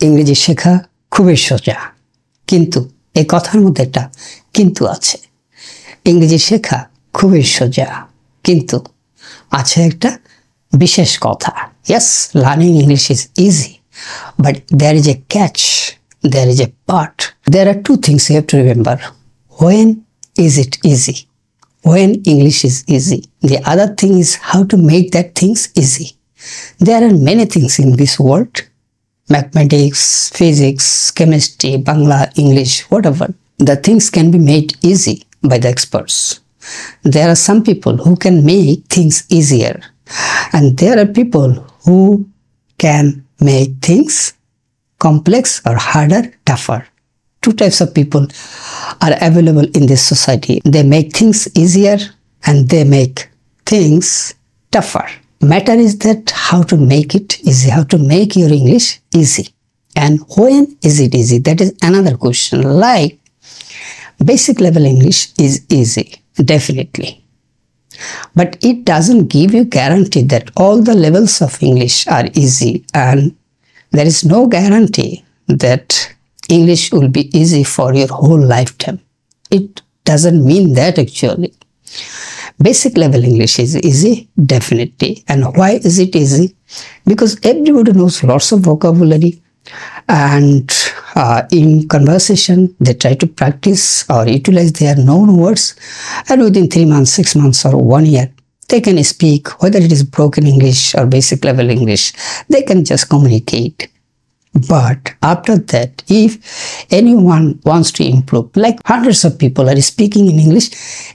ইংরেজি শেখা খুবই সোজা, কিন্তু এই কথার মধ্যে একটা কিন্তু আছে। ইংরেজি শেখা খুবই সোজা, কিন্তু আছে একটা বিশেষ কথা। Yes, learning English is easy, but there is a catch, there is a but. There are two things you have to remember. When is it easy? When English is easy. The other thing is how to make that things easy. There are many things in this world. Mathematics, physics, chemistry, Bangla, English, whatever. The things can be made easy by the experts. There are some people who can make things easier, and there are people who can make things complex or harder, tougher. Two types of people are available in this society. They make things easier and they make things tougher. Matter is that how to make it easy, how to make your English easy. And when is it easy? That is another question. Like basic level English is easy, definitely. But it doesn't give you guarantee that all the levels of English are easy, and there is no guarantee that English will be easy for your whole lifetime. It doesn't mean that actually. Basic level English is easy, definitely. And why is it easy? Because everybody knows lots of vocabulary, and in conversation they try to practice or utilize their known words, and within 3 months, 6 months or 1 year they can speak, whether it is broken English or basic level English, they can just communicate. But after that, if anyone wants to improve, like hundreds of people are speaking in English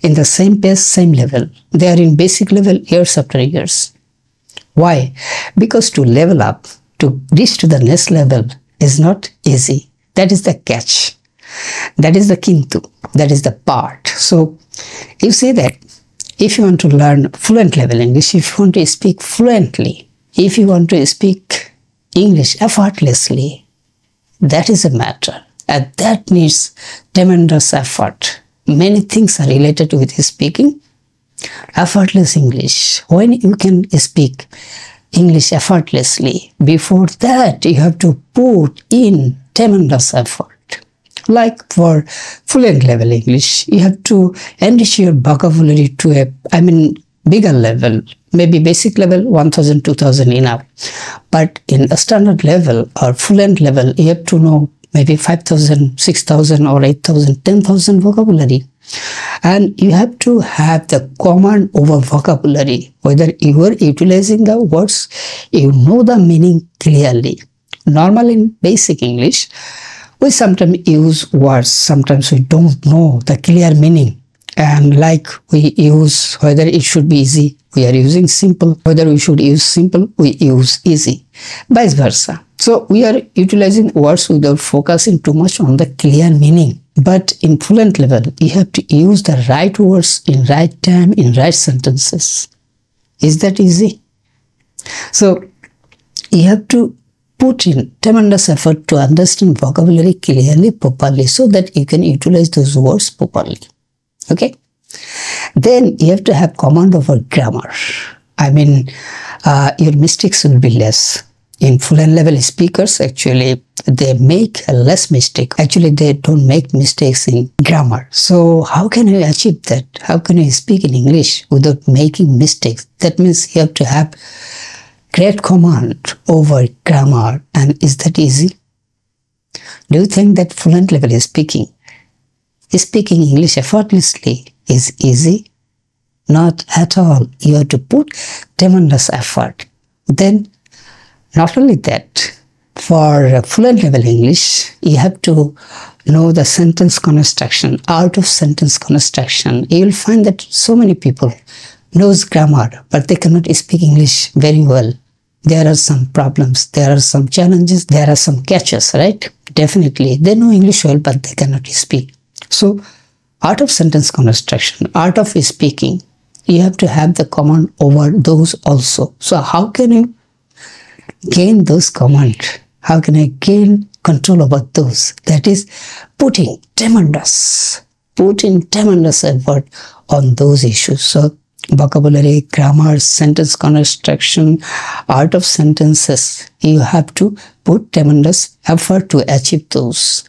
in the same pace, same level, they are in basic level years after years. Why? Because to level up, to reach to the next level is not easy. That is the catch. That is the kintu. That is the part. So you say that if you want to learn fluent level English, if you want to speak fluently, if you want to speak English effortlessly, that is a matter. And that needs tremendous effort. Many things are related with speaking effortless English. When you can speak English effortlessly, before that you have to put in tremendous effort. Like for fluent level English, you have to enrich your vocabulary to a, bigger level, maybe basic level 1000, 2000 enough. But in a standard level or fluent level, you have to know maybe 5000, 6000 or 8000, 10,000 vocabulary. And you have to have the command over vocabulary, whether you are utilizing the words, you know the meaning clearly. Normally in basic English, we sometimes use words, sometimes we don't know the clear meaning. And like we use whether it should be easy, we are using simple. Whether we should use simple, we use easy. Vice versa. So we are utilizing words without focusing too much on the clear meaning. But in fluent level, you have to use the right words in right time, in right sentences. Is that easy? So you have to put in tremendous effort to understand vocabulary clearly, properly, so that you can utilize those words properly. Okay? Then you have to have command over grammar. Your mistakes will be less. In fluent level speakers, actually, they make less mistake. Actually, they don't make mistakes in grammar. So how can you achieve that? How can you speak in English without making mistakes? That means you have to have great command over grammar. And is that easy? Do you think that fluent level is speaking English effortlessly is easy? Not at all. You have to put tremendous effort. Then, not only that, for fluent level English, you have to know the sentence construction, art of sentence construction. You will find that so many people knows grammar, but they cannot speak English very well. There are some problems, there are some challenges, there are some catches, right? Definitely, they know English well, but they cannot speak. So, art of sentence construction, art of speaking, you have to have the command over those also. So, how can you gain those commands? How can I gain control over those? That is put in tremendous effort on those issues. So, vocabulary, grammar, sentence construction, art of sentences. You have to put tremendous effort to achieve those.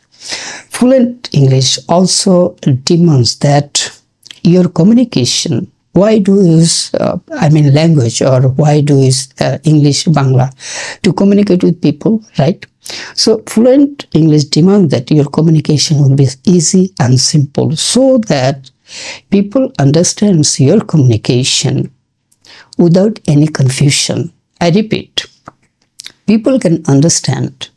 Fluent English also demands that your communication, why do you use language, or why do you use English, Bangla to communicate with people, right? So fluent English demands that your communication will be easy and simple, so that people understand your communication without any confusion. I repeat, people can understand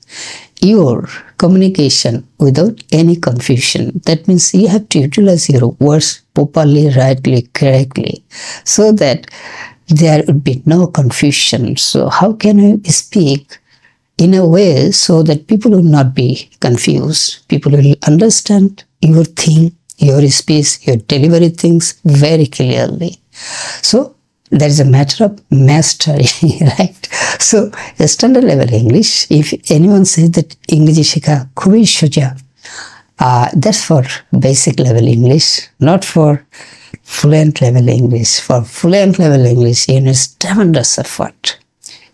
your communication without any confusion. That means you have to utilize your words properly, rightly, correctly, so that there would be no confusion. So how can you speak in a way so that people will not be confused? People will understand your thing, your speech, your delivery things very clearly. So there is a matter of mastery, right? So standard level English, if anyone says that English shikha khubei soja, that's for basic level English, not for fluent level English. For fluent level English, you need tremendous effort.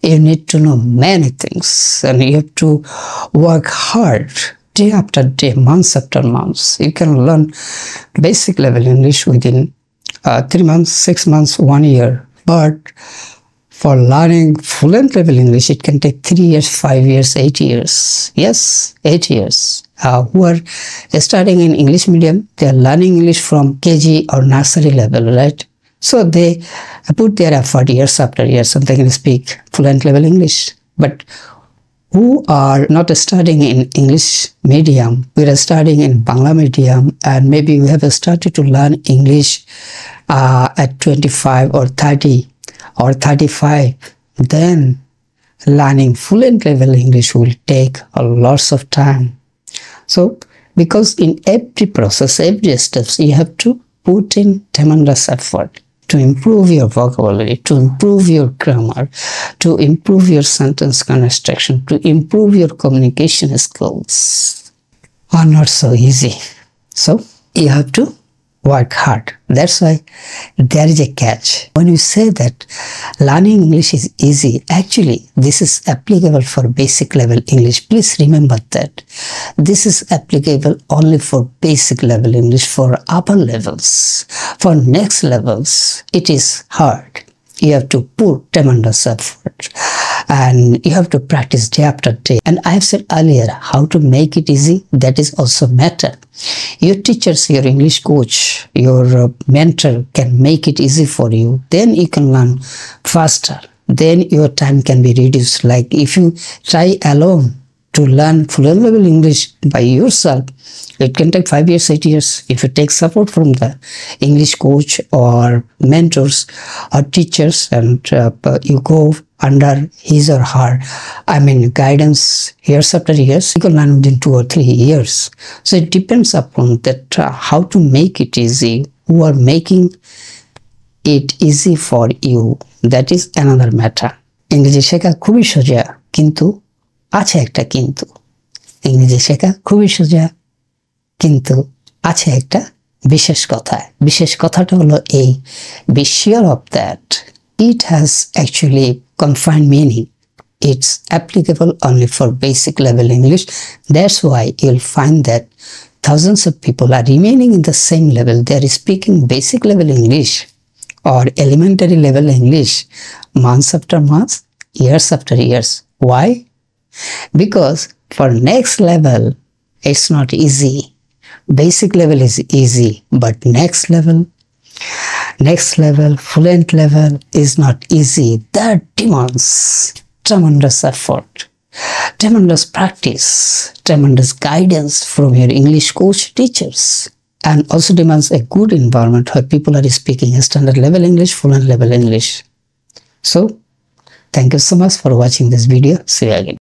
You need to know many things, and you have to work hard day after day, months after months. You can learn basic level English within 3 months, 6 months, 1 year. But for learning fluent level English, it can take 3 years, 5 years, 8 years. Yes, 8 years. Who are studying in English medium, they are learning English from KG or nursery level, right? So they put their effort years after years, and they can speak fluent level English. But who are not studying in English medium, we are studying in Bangla medium, and maybe we have started to learn English at 25 or 30 or 35, then learning fluent level English will take a lots of time. So because in every process, every steps, you have to put in tremendous effort to improve your vocabulary, to improve your grammar, to improve your sentence construction, to improve your communication skills. Are not so easy. So you have to work hard. That's why there is a catch. When you say that learning English is easy, actually this is applicable for basic level English. Please remember that. This is applicable only for basic level English. For upper levels, for next levels, it is hard. You have to put tremendous effort, and you have to practice day after day. And I have said earlier, how to make it easy, that is also matter. Your teachers, your English coach, your mentor can make it easy for you. Then you can learn faster. Then your time can be reduced. Like if you try alone to learn fluent level English by yourself, it can take 5 years, 8 years. If you take support from the English coach or mentors or teachers, and you go under his or her, guidance years after years, you can learn within 2 or 3 years. So it depends upon that how to make it easy, who are making it easy for you. That is another matter. ইংরেজি শেখা খুবই সোজা, কিন্তু আছে একটা কিন্তু। ইংরেজি শেখা খুবই সোজা, কিন্তু আছে একটা বিশেষ কথা। বিশেষ কথাটা হলো এই, be sure of that it has actually confined meaning. It's applicable only for basic level English. That's why you'll find that thousands of people are remaining in the same level. They are speaking basic level English or elementary level English months after months, years after years. Why? Because for next level, it's not easy. Basic level is easy, but next level, fluent level is not easy. That demands tremendous effort, tremendous practice, tremendous guidance from your English coach teachers, and also demands a good environment where people are speaking standard level English, fluent level English. So, thank you so much for watching this video. See you again.